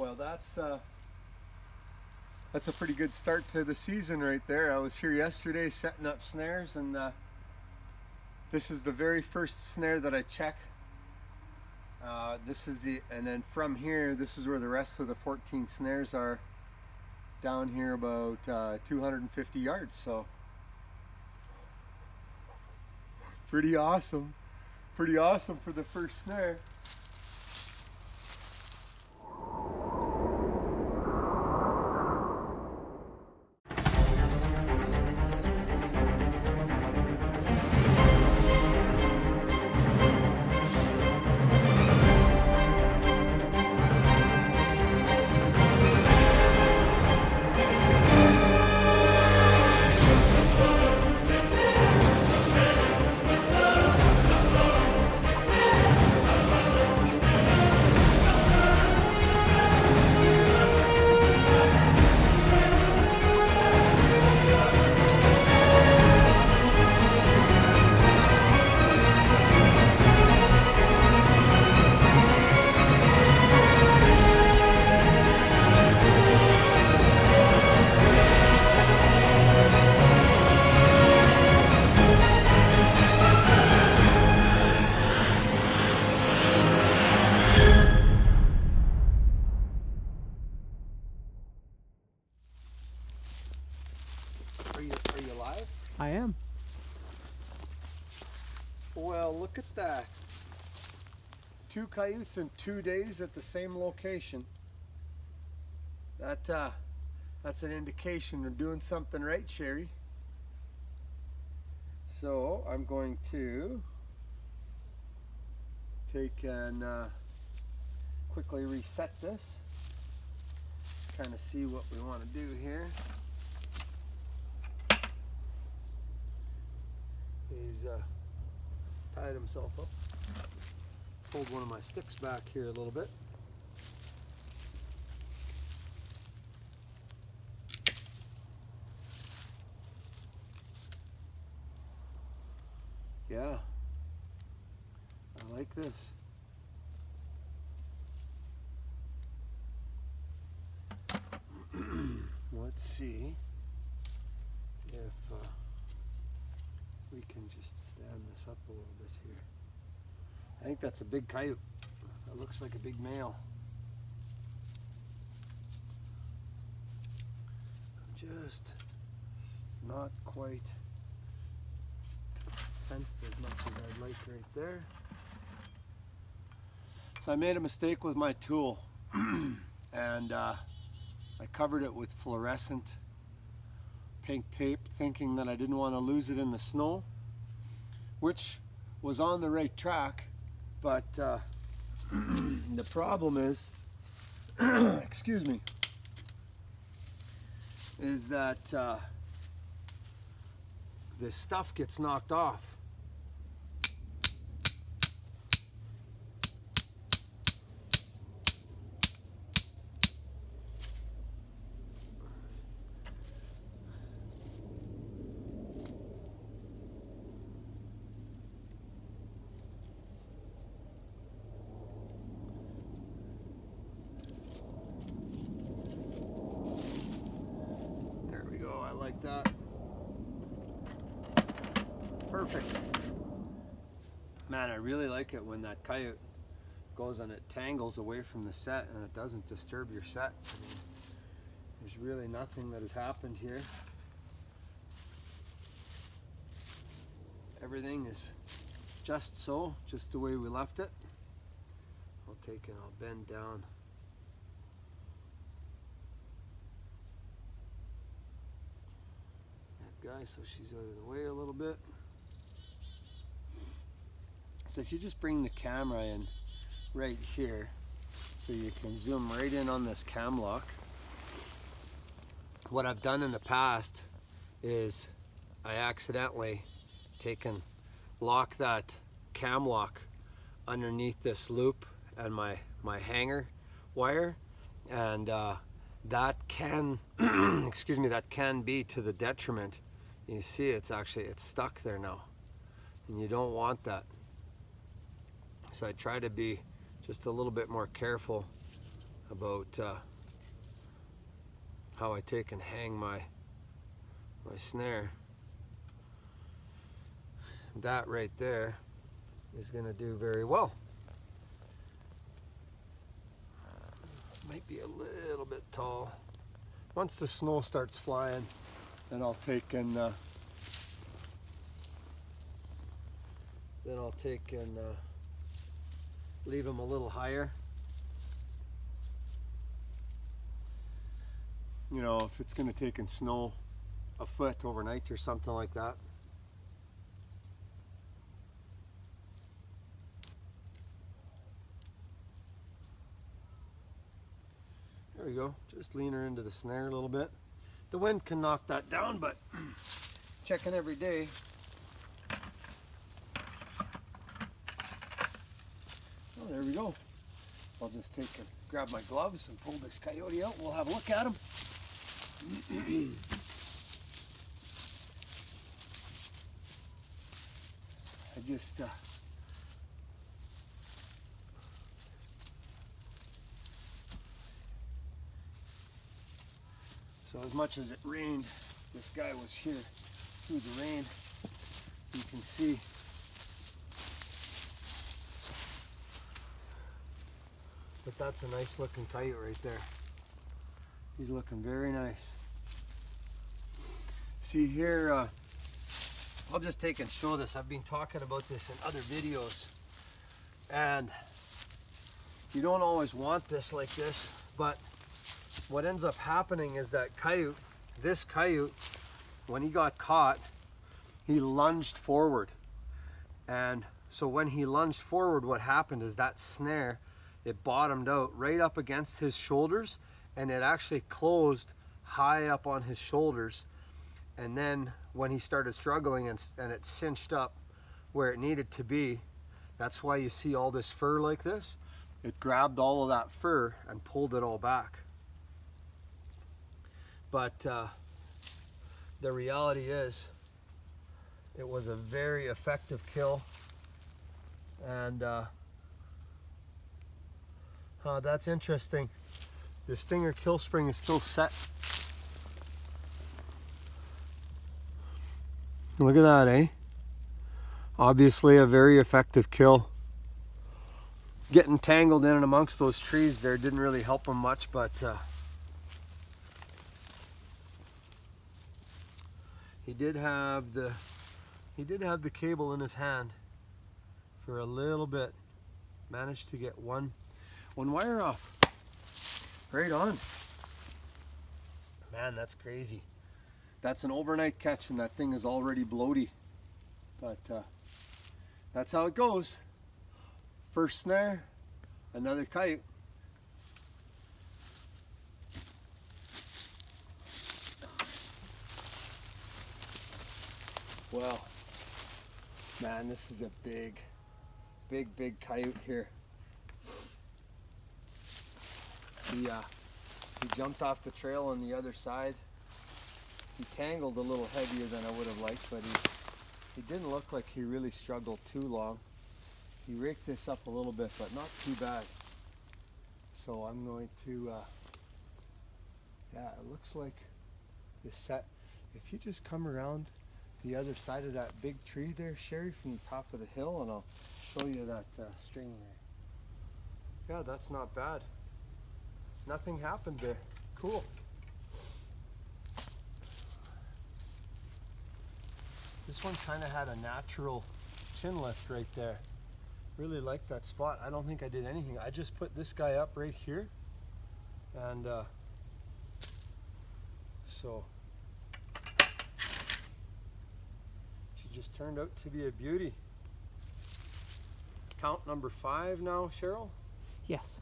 Well, that's a pretty good start to the season right there. I was here yesterday setting up snares, and this is the very first snare that I check. And then from here, this is where the rest of the 14 snares are, down here about 250 yards. So pretty awesome for the first snare. Are you live? I am. Well, look at that. 2 coyotes in 2 days at the same location. That's an indication we're doing something right, Sherry. So I'm going to take and quickly reset this. Kind of see what we want to do here. He's tied himself up. Pulled one of my sticks back here a little bit. Yeah, I like this. Let's see if we can just stand this up a little bit here. I think that's a big coyote. That looks like a big male. Just not quite fenced as much as I'd like right there. So I made a mistake with my tool and I covered it with fluorescent pink tape, thinking that I didn't want to lose it in the snow, which was on the right track, but the problem is, excuse me, is that this stuff gets knocked off. Like that. Perfect. Man, I really like it when that coyote goes and it tangles away from the set and it doesn't disturb your set. I mean, there's really nothing that has happened here. Everything is just the way we left it. I'll take and I'll bend down. Guy, so she's out of the way a little bit. So if you just bring the camera in right here, so you can zoom right in on this cam lock. What I've done in the past is I accidentally lock that cam lock underneath this loop and my hanger wire, and that can excuse me, that can be to the detriment. You see it's stuck there now, and you don't want that. So I try to be just a little bit more careful about how I take and hang my snare. That right there is going to do very well. Might be a little bit tall. Once the snow starts flying, then I'll take and leave them a little higher. You know, if it's going to take and snow a foot overnight or something like that. There we go. Just lean her into the snare a little bit. The wind can knock that down, but checking every day. Oh, there we go. I'll just take and grab my gloves and pull this coyote out. We'll have a look at him. I just so as much as it rained, this guy was here through the rain. You can see but that's a nice looking coyote right there. He's looking very nice. See here, I'll just take and show this. I've been talking about this in other videos, and you don't always want this like this, but what ends up happening is that coyote, this coyote, when he got caught, he lunged forward. And so when he lunged forward, what happened is that snare, it bottomed out right up against his shoulders, and it actually closed high up on his shoulders. And then when he started struggling and it cinched up where it needed to be, that's why you see all this fur like this. It grabbed all of that fur and pulled it all back. But the reality is, it was a very effective kill, and that's interesting. The stinger kill spring is still set. Look at that, eh? Obviously a very effective kill. Getting tangled in and amongst those trees there didn't really help him much, but he did have the cable in his hand for a little bit. Managed to get one wire off. Right on. Man, that's crazy. That's an overnight catch, and that thing is already bloaty. But that's how it goes. First snare, another coyote. Well, man, this is a big coyote here. He jumped off the trail on the other side. He tangled a little heavier than I would have liked, but he didn't look like he really struggled too long. He raked this up a little bit, but not too bad. So I'm going to, yeah, it looks like this set. If you just come around the other side of that big tree there, Sherry, from the top of the hill, and I'll show you that string there. Yeah, that's not bad. Nothing happened there. Cool. This one kind of had a natural chin lift right there. Really liked that spot. I don't think I did anything. I just put this guy up right here, and so she just turned out to be a beauty. Count number 5 now, Cheryl? Yes.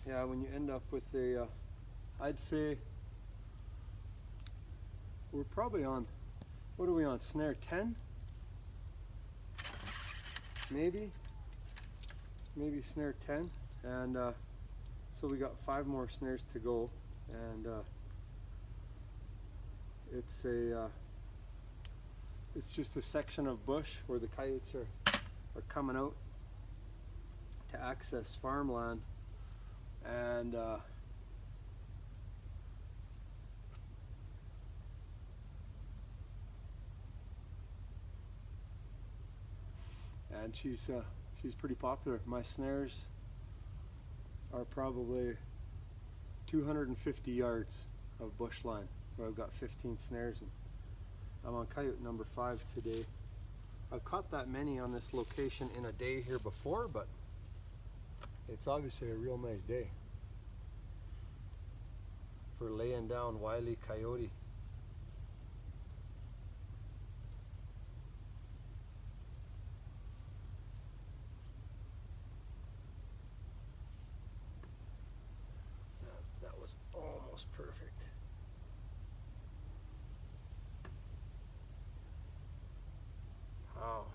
Yeah, when you end up with a I'd say we're probably on, what are we on, snare 10? Maybe snare 10. And so we got 5 more snares to go, and it's just a section of bush where the coyotes are are coming out to access farmland, and she's pretty popular. My snares are probably 250 yards of bush line, where I've got 15 snares, and I'm on coyote number 5 today. I've caught that many on this location in a day here before, but it's obviously a real nice day for laying down wily coyote. That was almost perfect. Wow.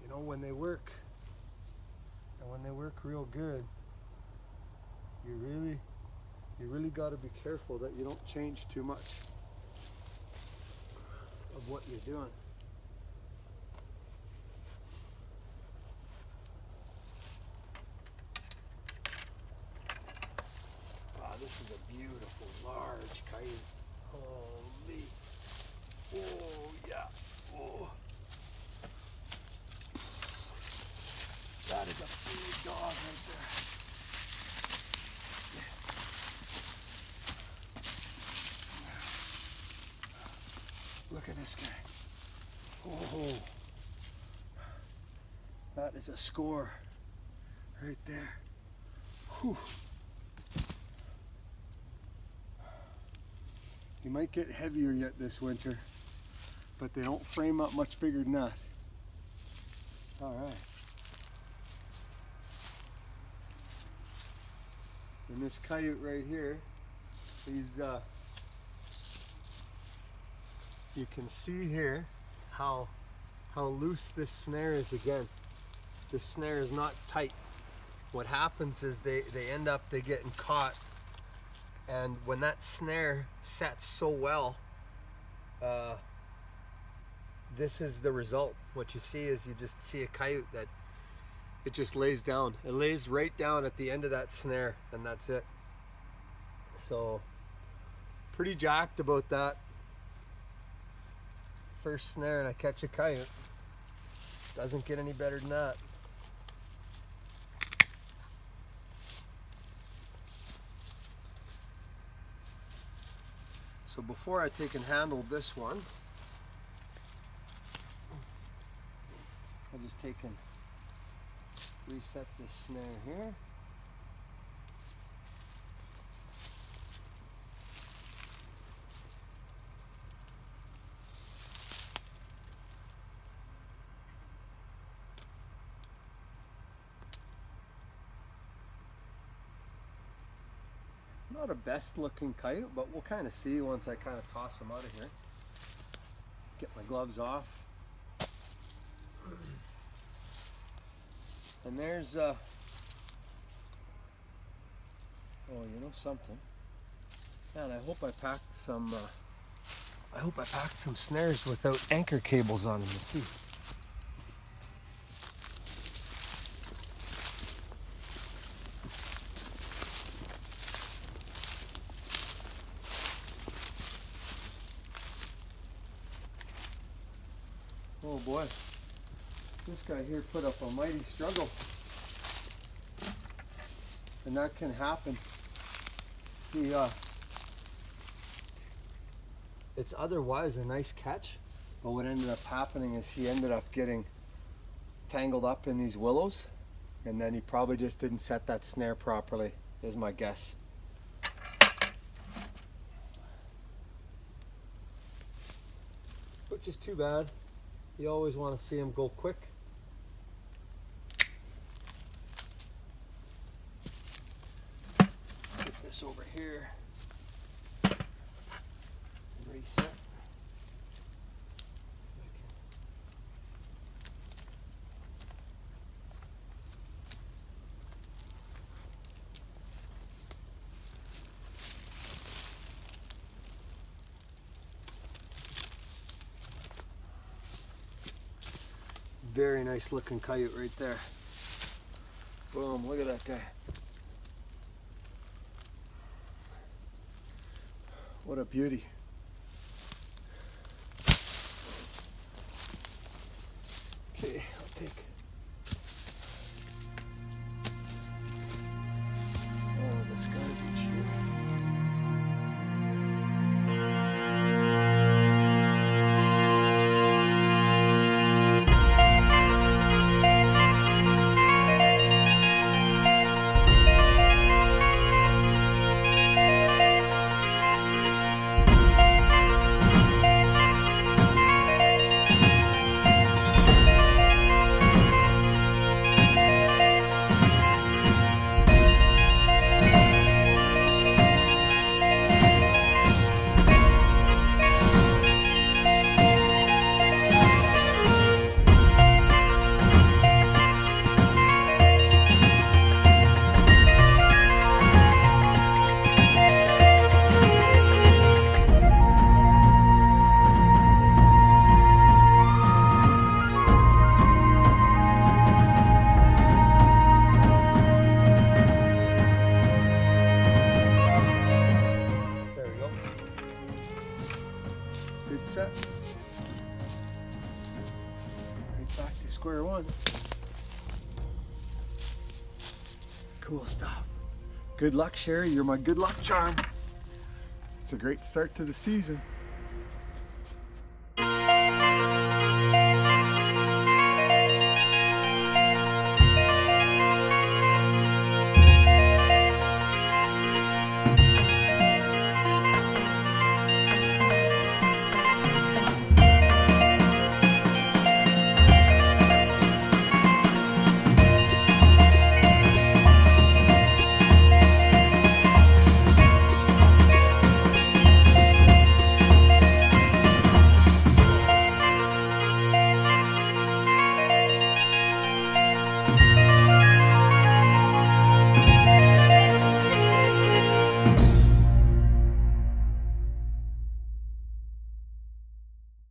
You know, when they work, and when they work real good, you really got to be careful that you don't change too much of what you're doing. Wow, this is a beautiful large coyote. Holy. Oh yeah. Oh. That is a big dog right there. Look at this guy. Oh, that is a score right there. Whew. He might get heavier yet this winter, but they don't frame up much bigger than that. All right. And this coyote right here, he's you can see here how loose this snare is. Again, this snare is not tight. What happens is they end up getting caught, and when that snare sets so well, this is the result. What you see is you just see a coyote that it just lays down. It lays right down at the end of that snare, and that's it. So pretty jacked about that. First snare and I catch a coyote. Doesn't get any better than that. So before I take and handle this one, I'll just take and reset this snare here. Not a best looking coyote, but we'll kind of see once I kind of toss him out of here. Get my gloves off. And there's oh, you know something. Man, I hope I packed some snares without anchor cables on them. Let's see. Oh boy, this guy here put up a mighty struggle, and that can happen. It's otherwise a nice catch, but what ended up happening is he ended up getting tangled up in these willows, and then he probably just didn't set that snare properly, is my guess. Which is too bad. You always want to see them go quick. Put this over here and reset. Very nice looking coyote right there. Boom, look at that guy. What a beauty. Okay, I'll take. Oh, this garbage here. Good set. Right back to square one. Cool stuff. Good luck, Sherry. You're my good luck charm. It's a great start to the season.